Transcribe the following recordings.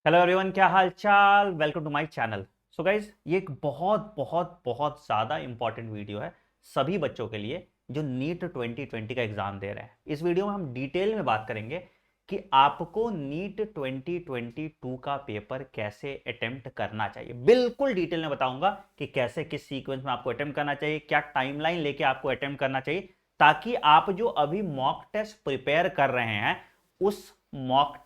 Hello everyone, क्या हाल चाल। Welcome to my channel. So guys, ये एक बहुत बहुत बहुत ज़्यादा इंपॉर्टेंट वीडियो है सभी बच्चों के लिए जो नीट 2020 का एग्ज़ाम दे रहे हैं। इस वीडियो में हम डिटेल में बात करेंगे कि आपको नीट 2022 का पेपर कैसे अटेम्प्ट करना चाहिए। बिल्कुल डिटेल में बताऊंगा कि कैसे किस सीक्वेंस में आपको अटेम्प्ट करना चाहिए, क्या टाइमलाइन लेके आपको अटेम्प्ट करना चाहिए, ताकि आप जो अभी मॉक टेस्ट प्रिपेयर कर रहे हैं उस मॉक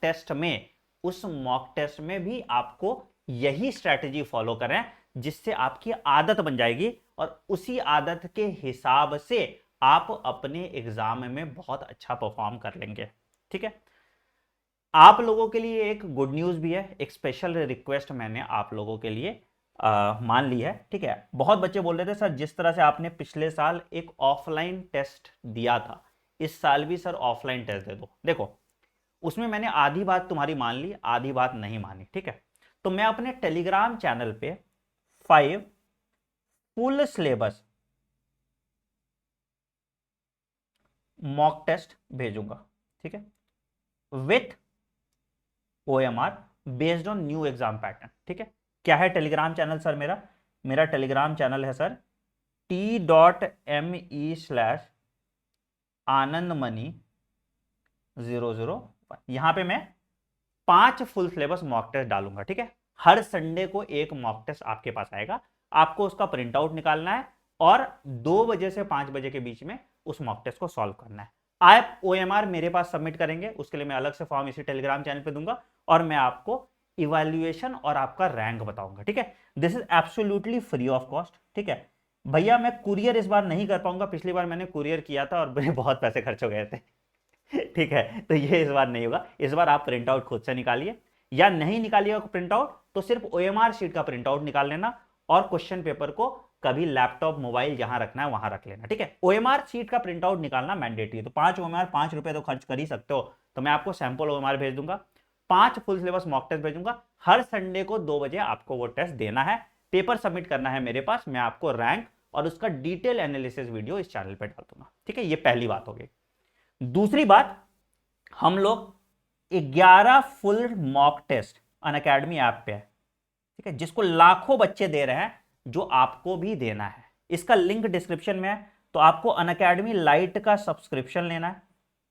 टेस्ट में भी आपको यही स्ट्रैटेजी फॉलो करें, जिससे आपकी आदत बन जाएगी और उसी आदत के हिसाब से आप अपने एग्जाम में बहुत अच्छा परफॉर्म कर लेंगे। ठीक है। आप लोगों के लिए एक गुड न्यूज भी है, एक स्पेशल रिक्वेस्ट मैंने आप लोगों के लिए मान ली है। ठीक है। बहुत बच्चे बोल रहे थे सर, जिस तरह से आपने पिछले साल एक ऑफलाइन टेस्ट दिया था, इस साल भी सर ऑफलाइन टेस्ट दे दो। देखो, उसमें मैंने आधी बात तुम्हारी मान ली, आधी बात नहीं मानी। ठीक है। तो मैं अपने टेलीग्राम चैनल पे 5 फुल सिलेबस मॉक टेस्ट भेजूंगा। ठीक है। With OMR based on new exam pattern. ठीक है। क्या है टेलीग्राम चैनल सर? मेरा मेरा टेलीग्राम चैनल है सर t.me/आनंदमणि 001। यहां पे मैं 5 फुल सिलेबस मॉक टेस्ट डालूंगा। ठीक है। हर संडे को एक मॉक टेस्ट आपके पास आएगा, आपको उसका प्रिंट आउट निकालना है और 2 बजे से 5 बजे के बीच में उस मॉक टेस्ट को सॉल्व करना है। आप OMR मेरे पास सबमिट करेंगे, उसके लिए मैं अलग से फॉर्म इसी टेलीग्राम चैनल पे दूंगा और मैं आपको इवैल्यूएशन और आपका रैंक बताऊंगा। ठीक है। This is absolutely free of cost. ठीक है भैया, मैं कुरियर इस बार नहीं कर पाऊंगा। पिछली बार मैंने कुरियर किया था और मेरे बहुत पैसे खर्च हो गए थे। ठीक है। तो ये इस बार नहीं होगा। इस बार आप प्रिंट आउट खुद से निकालिए, या नहीं निकालिएगा प्रिंट आउट तो सिर्फ OMR शीट का प्रिंट आउट निकाल लेना और क्वेश्चन पेपर को कभी लैपटॉप मोबाइल जहां रखना है वहां रख लेना। ठीक है। OMR शीट का प्रिंट आउट निकालना मैंडेटरी है। तो 5 OMR, 5 रुपए तो खर्च कर ही सकते हो। तो मैं आपको सैंपल OMR भेज दूंगा, 5 फुल सिलेबस मॉक टेस्ट भेजूंगा। हर संडे को 2 बजे आपको वो टेस्ट देना है, पेपर सबमिट करना है मेरे पास। मैं आपको रैंक और उसका डिटेल एनालिसिस वीडियो इस चैनल पर डाल दूंगा। ठीक है। ये पहली बात हो गई। दूसरी बात, हम लोग 11 full mock test Unacademy app पे है। ठीक है, जिसको लाखों बच्चे दे रहे हैं, जो आपको भी देना है। इसका लिंक डिस्क्रिप्शन में है। तो आपको अनअकैडमी लाइट का सब्सक्रिप्शन लेना है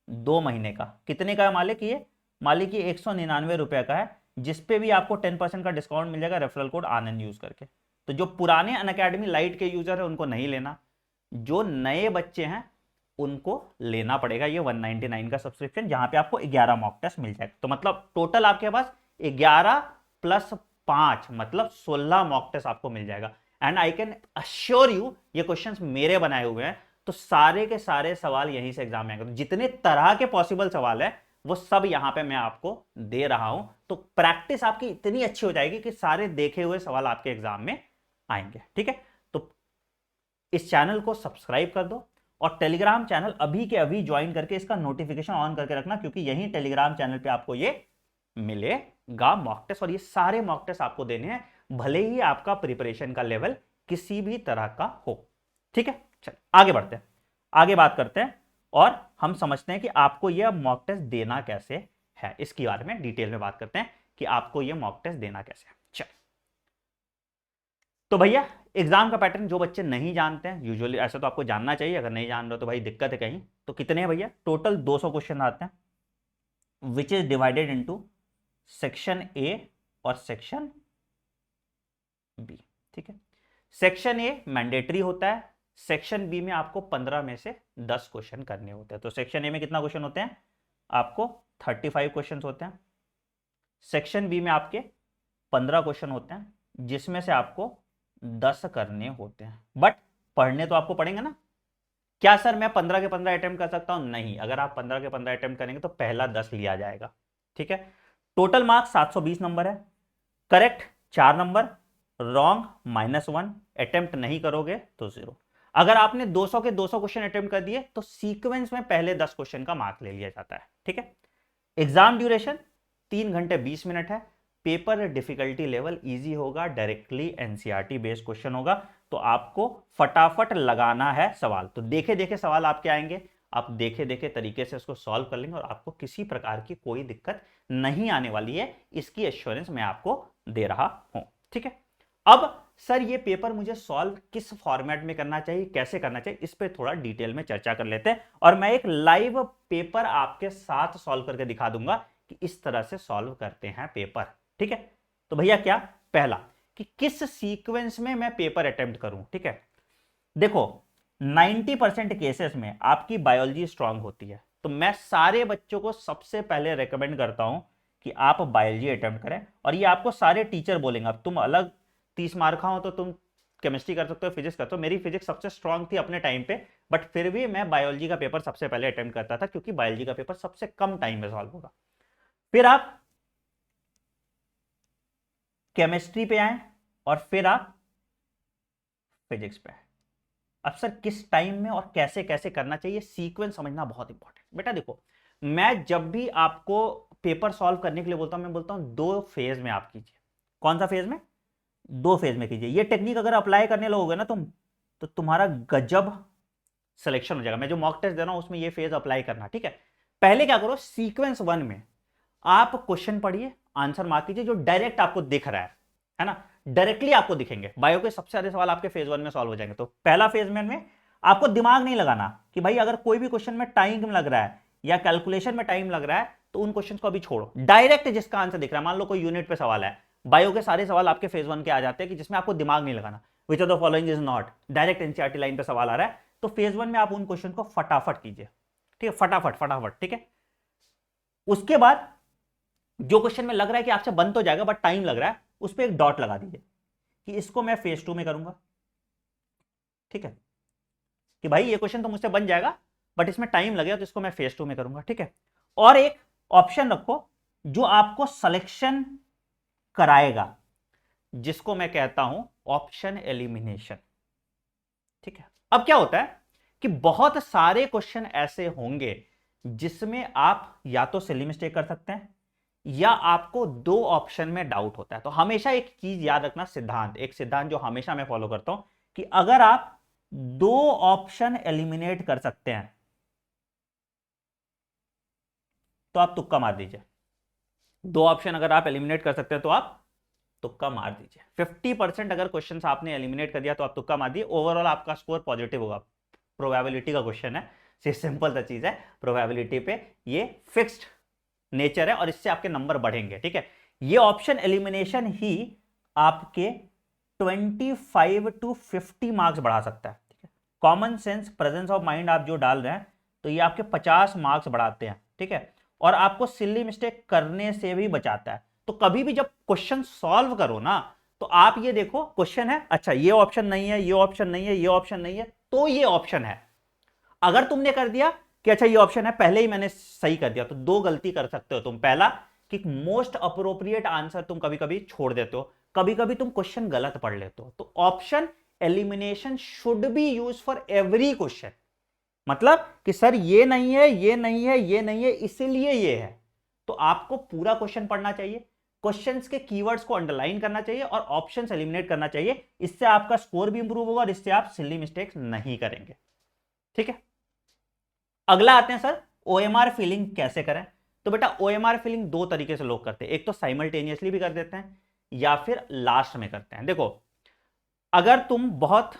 2 महीने का। कितने का है मालिक? ये मालिक ये 199 रुपए का है, जिसपे भी आपको 10% का डिस्काउंट मिल जाएगा रेफरल कोड आनंद यूज करके। तो जो पुराने अनअकैडमी लाइट के यूजर है उनको नहीं लेना, जो नए बच्चे हैं उनको लेना पड़ेगा ये 199 का सब्सक्रिप्शन, जहां पे आपको 11 मॉक टेस्ट मिल जाएगा। तो मतलब टोटल आपके पास 11 प्लस 5 मतलब 16 मॉक टेस्ट आपको मिल जाएगा। And I can assure you, ये क्वेश्चंस मेरे बनाए हुए हैं, तो सारे के सारे सवाल यहीं से एग्जाम में आएंगे। तो जितने तरह के पॉसिबल सवाल है वो सब यहां पे मैं आपको दे रहा हूं। तो प्रैक्टिस आपकी इतनी अच्छी हो जाएगी कि सारे देखे हुए सवाल आपके एग्जाम में आएंगे। ठीक है। तो इस चैनल को सब्सक्राइब कर दो और टेलीग्राम चैनल अभी के अभी ज्वाइन करके इसका नोटिफिकेशन ऑन करके रखना, क्योंकि यही टेलीग्राम चैनल पे आपको ये मिलेगा मॉक टेस्ट। और ये सारे मॉक टेस्ट आपको देने हैं, भले ही आपका प्रिपरेशन का लेवल किसी भी तरह का हो। ठीक है। चल आगे बढ़ते हैं, आगे बात करते हैं और हम समझते हैं कि आपको यह मॉक टेस्ट देना कैसे है। इसके बारे में डिटेल में बात करते हैं कि आपको यह मॉक टेस्ट देना कैसे है। चल, तो भैया, एग्जाम का पैटर्न जो बच्चे नहीं जानते हैं, यूजुअली ऐसा तो आपको जानना चाहिए, अगर नहीं जान रहे हो तो भाई दिक्कत है कहीं। तो कितने हैं भैया? टोटल 200 क्वेश्चन आते हैं, which is divided into section A और सेक्शन बी। ठीक है। सेक्शन ए मैंडेटरी होता है, सेक्शन बी में आपको 15 में से 10 क्वेश्चन करने होते हैं। तो सेक्शन ए में कितना क्वेश्चन होते हैं? आपको 35 क्वेश्चन होते हैं। सेक्शन बी में आपके 15 क्वेश्चन होते हैं, जिसमें से आपको 10 करने होते हैं। बट पढ़ने तो आपको पड़ेंगे ना। क्या सर मैं 15 के 15 अटेम्प्ट कर सकता हूं? नहीं, अगर आप 15 के 15 अटेम्प्ट करेंगे तो पहला 10 लिया जाएगा। ठीक है। टोटल मार्क्स 720 नंबर है। करेक्ट 4 नंबर, रॉन्ग -1, अटेम्प्ट नहीं करोगे तो 0। अगर आपने 200 के 200 क्वेश्चन अटेम्प्ट कर दिए तो सीक्वेंस में पहले 10 क्वेश्चन का मार्क ले लिया जाता है। ठीक है। एग्जाम ड्यूरेशन 3 घंटे 20 मिनट है। पेपर डिफिकल्टी लेवल इजी होगा, डायरेक्टली एनसीईआरटी बेस्ड क्वेश्चन होगा। तो आपको फटाफट लगाना है सवाल। तो देखे देखे सवाल आपके आएंगे, आप देखे देखे तरीके से इसको सॉल्व कर लेंगे और आपको किसी प्रकार की कोई दिक्कत नहीं आने वाली है, इसकी एश्योरेंस मैं आपको दे रहा हूं। ठीक है, अब सर ये पेपर मुझे सॉल्व किस फॉर्मेट में करना चाहिए, कैसे करना चाहिए, इस पे थोड़ा डिटेल में चर्चा कर लेते हैं और मैं एक लाइव पेपर आपके साथ सॉल्व करके दिखा दूंगा कि इस तरह से सॉल्व करते हैं पेपर। ठीक है, तो भैया क्या, पहला कि किस सीक्वेंस में मैं पेपर अटेम्प्ट करूं। ठीक है, देखो 90% केसेस में आपकी बायोलॉजी स्ट्रांग होती है, तो मैं सारे बच्चों को सबसे पहले रेकमेंड करता हूं कि आप बायोलॉजी अटेम्प्ट करें। और ये आपको सारे टीचर बोलेंगे, अब तुम अलग 30 मार्क हो तो तुम केमिस्ट्री कर सकते हो, फिजिक्स कर सकते हो। मेरी फिजिक्स सबसे स्ट्रांग थी अपने टाइम पे, बट फिर भी मैं बायोलॉजी का पेपर सबसे पहले अटेम्प्ट करता था, क्योंकि बायोलॉजी का पेपर सबसे कम टाइम में सॉल्व होगा। फिर आप केमिस्ट्री पे आए और फिर आप फिजिक्स पे आए। अब सर किस टाइम में और कैसे कैसे करना चाहिए, सीक्वेंस समझना बहुत इंपॉर्टेंट। बेटा देखो, मैं जब भी आपको पेपर सॉल्व करने के लिए बोलता हूं, मैं बोलता हूं 2 फेज में आप कीजिए। कौन सा फेज में? 2 फेज में कीजिए। ये टेक्निक अगर अप्लाई करने लगोगे ना तुम, तो तुम्हारा गजब सिलेक्शन हो जाएगा। मैं जो मॉक टेस्ट दे रहा हूं उसमें ये फेज अप्लाई करना। ठीक है, पहले क्या करो, सीक्वेंस 1 में आप क्वेश्चन पढ़िए, आंसर मार्क कीजिए जो डायरेक्ट आपको दिख रहा है ना, डायरेक्टली आपको दिखेंगे। बायो के सबसे सारे सवाल आपके फेज 1 में सॉल्व हो जाएंगे। तो पहला फेज में आपको दिमाग नहीं लगाना कि भाई अगर कोई भी क्वेश्चन में टाइम लग रहा है या कैलकुलेशन में टाइम लग रहा है तो उन क्वेश्चन को अभी छोड़ो, डायरेक्ट जिसका आंसर दिख रहा है। मान लो कोई यूनिट पे सवाल है, बायो के सारे सवाल आपके फेज 1 के आ जाते हैं कि जिसमें आपको दिमाग नहीं लगाना, which of the following is not, direct NCERT line पे सवाल आ रहा है। तो फेज 1 में आप उन क्वेश्चन को फटाफट कीजिए। ठीक है, फटाफट फटाफट। ठीक है, उसके बाद जो क्वेश्चन में लग रहा है कि आपसे बन तो जाएगा बट टाइम लग रहा है, उस पर एक डॉट लगा दीजिए कि इसको मैं फेज 2 में करूंगा। ठीक है, कि भाई ये क्वेश्चन तो मुझसे बन जाएगा बट इसमें टाइम लगेगा, तो इसको मैं फेज 2 में करूंगा। ठीक है, और एक ऑप्शन रखो जो आपको सिलेक्शन कराएगा, जिसको मैं कहता हूं ऑप्शन एलिमिनेशन। ठीक है, अब क्या होता है कि बहुत सारे क्वेश्चन ऐसे होंगे जिसमें आप या तो सिली मिस्टेक कर सकते हैं या आपको 2 ऑप्शन में डाउट होता है। तो हमेशा एक चीज याद रखना, सिद्धांत, एक सिद्धांत जो हमेशा मैं फॉलो करता हूं कि अगर आप 2 ऑप्शन एलिमिनेट कर सकते हैं तो आप तुक्का मार दीजिए। 2 ऑप्शन अगर आप एलिमिनेट कर सकते हैं तो आप तुक्का मार दीजिए। 50% अगर क्वेश्चन आपने एलिमिनेट कर दिया तो आप तुक्का मार दिए, ओवरऑल आपका स्कोर पॉजिटिव होगा। प्रोबेबिलिटी का क्वेश्चन है, सिंपल सा चीज है, प्रोबेबिलिटी पे ये फिक्स्ड नेचर है और इससे आपके नंबर बढ़ेंगे। ठीक है, ये ऑप्शन एलिमिनेशन ही आपके 25 to 50 मार्क्स बढ़ा सकता है। ठीक है, common sense, presence of mind आप जो डाल रहे हैं तो ये आपके 50 मार्क्स बढ़ाते हैं। ठीक है, और आपको सिली मिस्टेक करने से भी बचाता है। तो कभी भी जब क्वेश्चन सॉल्व करो ना, तो आप ये देखो क्वेश्चन है, अच्छा ये ऑप्शन नहीं है, ये ऑप्शन नहीं है, ये ऑप्शन नहीं है, तो ये ऑप्शन है। अगर तुमने कर दिया कि अच्छा ये ऑप्शन है, पहले ही मैंने सही कर दिया, तो 2 गलती कर सकते हो तुम। पहला कि मोस्ट अप्रोप्रिएट आंसर तुम कभी कभी छोड़ देते हो, कभी कभी तुम क्वेश्चन गलत पढ़ लेते हो। तो option elimination should be use for every question. मतलब कि सर ये नहीं है, ये नहीं है, ये नहीं है, इसीलिए ये है। तो आपको पूरा क्वेश्चन पढ़ना चाहिए, क्वेश्चंस के कीवर्ड्स को अंडरलाइन करना चाहिए और ऑप्शंस एलिमिनेट करना चाहिए। इससे आपका स्कोर भी इंप्रूव होगा और इससे आप सिली मिस्टेक्स नहीं करेंगे। ठीक है, अगला आते हैं सर ओएमआर फिलिंग कैसे करें। तो बेटा ओएमआर फिलिंग 2 तरीके से लोग करते हैं, एक तो साइमल्टेनियसली भी कर देते हैं या फिर लास्ट में करते हैं। देखो, अगर तुम बहुत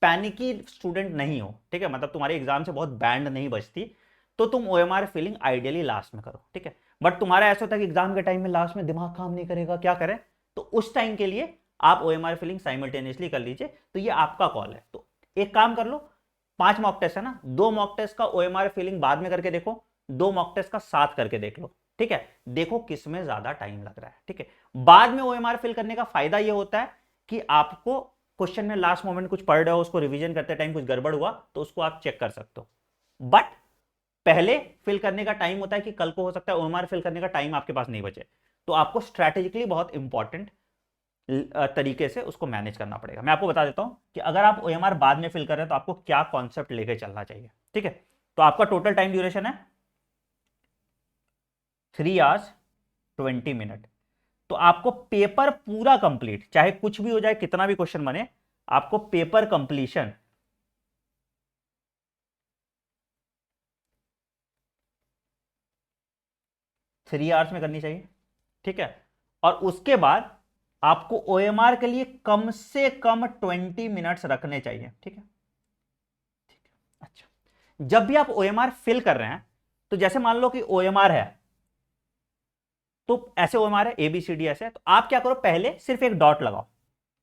पैनिकी स्टूडेंट नहीं हो, ठीक है, मतलब तुम्हारे एग्जाम से बहुत बैंड नहीं बचती, तो तुम ओएमआर फिलिंग आइडियली लास्ट में करो। ठीक है, बट तुम्हारा ऐसा होता है कि एग्जाम के टाइम में लास्ट में दिमाग काम नहीं करेगा, क्या करें, तो उस टाइम के लिए आप ओएमआर फिलिंग साइमल्टेनियसली कर लीजिए। तो ये आपका कॉल है। तो एक काम कर लो, 5 मॉक टेस्ट है ना, 2 मॉक टेस्ट का ओएमआर फिलिंग बाद में करके देखो, 2 मॉक टेस्ट का साथ करके देख लो। ठीक है, देखो किसमें ज्यादा टाइम लग रहा है। ठीक है, बाद में ओएमआर फिल करने का फायदा यह होता है कि आपको क्वेश्चन में लास्ट मोमेंट कुछ पढ़ रहे हो, उसको रिवीजन करते टाइम कुछ गड़बड़ हुआ तो उसको आप चेक कर सकते हो। बट पहले फिल करने का टाइम होता है कि कल को हो सकता है ओएमआर फिल करने का टाइम आपके पास नहीं बचे, तो आपको स्ट्रैटेजिकली बहुत इंपॉर्टेंट तरीके से उसको मैनेज करना पड़ेगा। मैं आपको बता देता हूं कि अगर आप ओएमआर बाद में फिल कर रहे हैं तो आपको क्या कॉन्सेप्ट लेके चलना चाहिए। ठीक है, तो आपका टोटल टाइम ड्यूरेशन है 3 hours 20 minute। तो आपको पेपर पूरा कंप्लीट, चाहे कुछ भी हो जाए, कितना भी क्वेश्चन बने, आपको पेपर कंप्लीशन 3 आवर्स में करनी चाहिए, ठीक है। और उसके बाद आपको ओएमआर के लिए कम से कम 20 मिनट्स रखने चाहिए, ठीक है। अच्छा, जब भी आप ओएमआर फिल कर रहे हैं तो जैसे मान लो कि ओएमआर है, तो ऐसे ओएमआर है ABCD ऐसे, तो आप क्या करो, पहले सिर्फ एक डॉट लगाओ,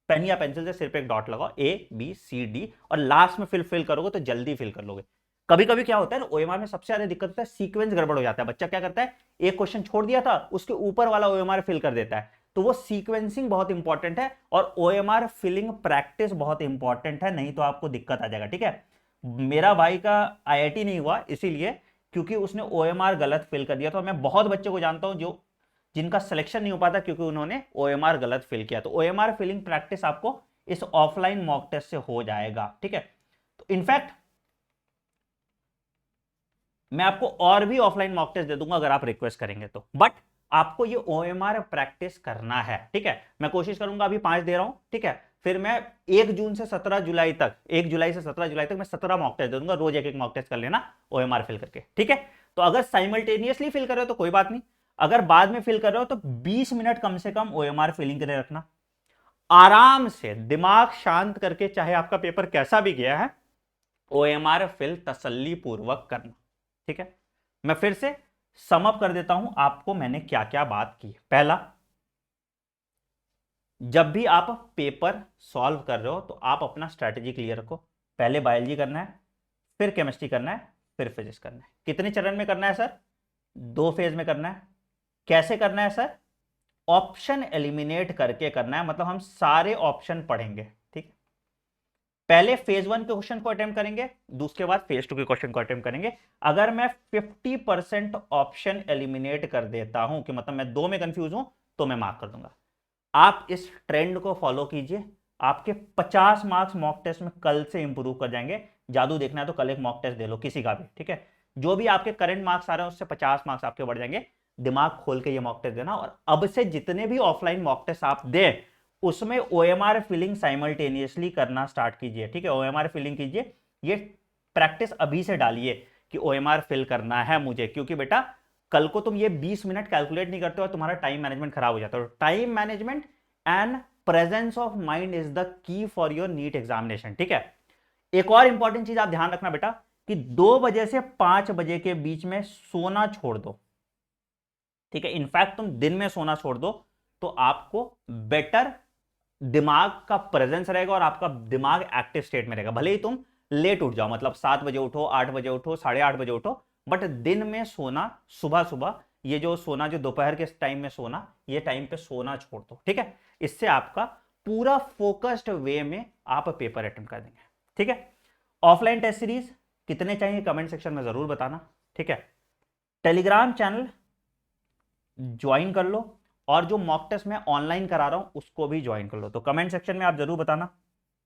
पेन या पेंसिल से सिर्फ एक डॉट लगाओ ABCD, और लास्ट में फिल करोगे तो जल्दी फिल कर लोगे। कभी कभी क्या होता है ना, ओएमआर में सबसे ज्यादा दिक्कत होता है, सीक्वेंस गड़बड़ हो जाता है। बच्चा क्या करता है, एक क्वेश्चन छोड़ दिया था, उसके ऊपर वाला ओएमआर फिल कर देता है। तो वो सीक्वेंसिंग बहुत इंपॉर्टेंट है, और ओएमआर फिलिंग प्रैक्टिस बहुत इंपॉर्टेंट है, नहीं तो आपको दिक्कत आ जाएगा, ठीक है। मेरा भाई का IIT नहीं हुआ इसीलिए, क्योंकि उसने ओएमआर गलत फिल कर दिया। तो मैं बहुत बच्चों को जानता हूं जो जिनका सिलेक्शन नहीं हो पाता क्योंकि उन्होंने ओएमआर गलत फिल किया। तो ओएमआर फिलिंग प्रैक्टिस आपको इस ऑफलाइन मॉक टेस्ट से हो जाएगा, ठीक है। तो इनफैक्ट मैं आपको और भी ऑफलाइन मॉक टेस्ट दे दूंगा अगर आप रिक्वेस्ट करेंगे तो, बट आपको ये ओएमआर प्रैक्टिस करना है, ठीक है। मैं कोशिश करूंगा, अभी 5 दे रहा हूं, ठीक है। फिर मैं 1 जून से 17 जुलाई तक, 1 जुलाई से 17 जुलाई तक मैं 17 मॉक टेस्ट दे दूंगा, रोज एक एक मॉक टेस्ट कर लेना ओएमआर फिल करके, ठीक है। तो अगर साइमल्टेनियसली फिल कर रहे हो तो कोई बात नहीं, अगर बाद में फिल कर रहे हो तो 20 मिनट कम से कम ओएमआर फिलिंग के लिए रखना। आराम से दिमाग शांत करके, चाहे आपका पेपर कैसा भी गया है, ओएमआर फिल तसल्ली पूर्वक करना, ठीक है। मैं फिर से समअप कर देता हूं आपको मैंने क्या क्या बात की। पहला, जब भी आप पेपर सॉल्व कर रहे हो तो आप अपना स्ट्रैटेजी क्लियर रखो। पहले बायोलॉजी करना है, फिर केमिस्ट्री करना है, फिर फिजिक्स करना है। कितने चरण में करना है सर? 2 फेज में करना है। कैसे करना है सर? ऑप्शन एलिमिनेट करके करना है, मतलब हम सारे ऑप्शन पढ़ेंगे, ठीक है। पहले फेज 1 के क्वेश्चन को अटेम्प्ट करेंगे, दूसरे बाद फेज 2 के क्वेश्चन को अटेम्प्ट करेंगे। अगर मैं 50% ऑप्शन एलिमिनेट कर देता हूं, कि मतलब मैं 2 में कंफ्यूज हूं, तो मैं मार्क कर दूंगा। आप इस ट्रेंड को फॉलो कीजिए, आपके 50 मार्क्स मॉक टेस्ट में कल से इंप्रूव कर जाएंगे। जादू देखना है तो कल एक मॉक टेस्ट दे लो, किसी का भी, ठीक है। जो भी आपके करंट मार्क्स आ रहे हैं उससे 50 मार्क्स आपके बढ़ जाएंगे। दिमाग खोल के ये मॉक टेस्ट देना, और अब से जितने भी ऑफलाइन मॉक टेस्ट आप दें उसमें ओएमआर फिलिंग साइमल्टेनियसली करना स्टार्ट कीजिए, ठीक है। ओएमआर फिलिंग कीजिए, ये प्रैक्टिस अभी से डालिए कि ओएमआर फिल करना है मुझे, क्योंकि बेटा कल को तुम ये 20 मिनट कैलकुलेट नहीं करते हो, तुम्हारा टाइम मैनेजमेंट खराब हो जाता है। Time management and presence of mind is the key for your NEET examination, ठीक है। एक और इंपॉर्टेंट चीज आप ध्यान रखना बेटा, कि 2 बजे से 5 बजे के बीच में सोना छोड़ दो, ठीक है। इनफैक्ट तुम दिन में सोना छोड़ दो तो आपको बेटर दिमाग का प्रेजेंस रहेगा, और आपका दिमाग एक्टिव स्टेट में रहेगा। भले ही तुम लेट उठ जाओ, मतलब 7 बजे उठो, 8 बजे उठो, 8:30 बजे उठो, बट दिन में सोना, सुबह सुबह ये जो सोना, जो दोपहर के टाइम में सोना, ये टाइम पे सोना छोड़ दो, ठीक है। इससे आपका पूरा फोकस्ड वे में आप पेपर अटेम्प्ट कर देंगे, ठीक है। ऑफलाइन टेस्ट सीरीज कितने चाहिए कमेंट सेक्शन में जरूर बताना, ठीक है। टेलीग्राम चैनल ज्वाइन कर लो, और जो मॉक टेस्ट मैं ऑनलाइन करा रहा हूं उसको भी ज्वाइन कर लो। तो कमेंट सेक्शन में आप जरूर बताना,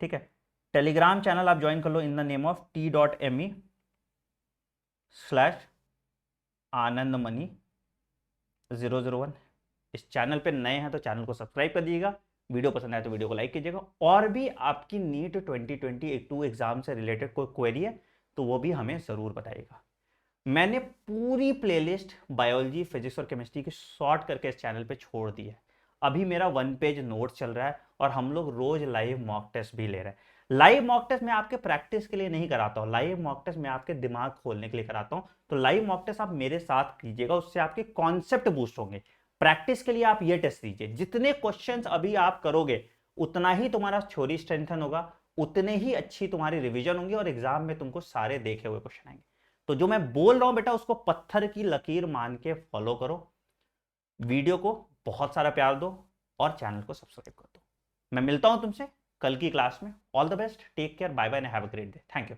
ठीक है। टेलीग्राम चैनल आप ज्वाइन कर लो इन द नेम ऑफ t.me/आनंदमणि001। इस चैनल पे नए हैं तो चैनल को सब्सक्राइब कर दीजिएगा, वीडियो पसंद आए तो वीडियो को लाइक कीजिएगा। और भी आपकी नीट 2022 एग्जाम से रिलेटेड कोई क्वेरी है तो वो भी हमें जरूर बताइएगा। मैंने पूरी प्लेलिस्ट बायोलॉजी, फिजिक्स और केमिस्ट्री की शॉर्ट करके इस चैनल पे छोड़ दी है। अभी मेरा 1 पेज नोट चल रहा है, और हम लोग रोज लाइव मॉक टेस्ट भी ले रहे हैं। लाइव मॉक टेस्ट मैं आपके प्रैक्टिस के लिए नहीं कराता हूँ, लाइव मॉक टेस्ट मैं आपके दिमाग खोलने के लिए कराता हूँ। तो लाइव मॉक टेस्ट आप मेरे साथ कीजिएगा, उससे आपके कॉन्सेप्ट बूस्ट होंगे। प्रैक्टिस के लिए आप ये टेस्ट दीजिए, जितने क्वेश्चन अभी आप करोगे उतना ही तुम्हारा थ्योरी स्ट्रेंथन होगा, उतने ही अच्छी तुम्हारी रिविजन होंगी, और एग्जाम में तुमको सारे देखे हुए क्वेश्चन आएंगे। तो जो मैं बोल रहा हूं बेटा, उसको पत्थर की लकीर मान के फॉलो करो, वीडियो को बहुत सारा प्यार दो, और चैनल को सब्सक्राइब कर दो। मैं मिलता हूं तुमसे कल की क्लास में। All the best, take care, bye bye and have a great day. Thank you.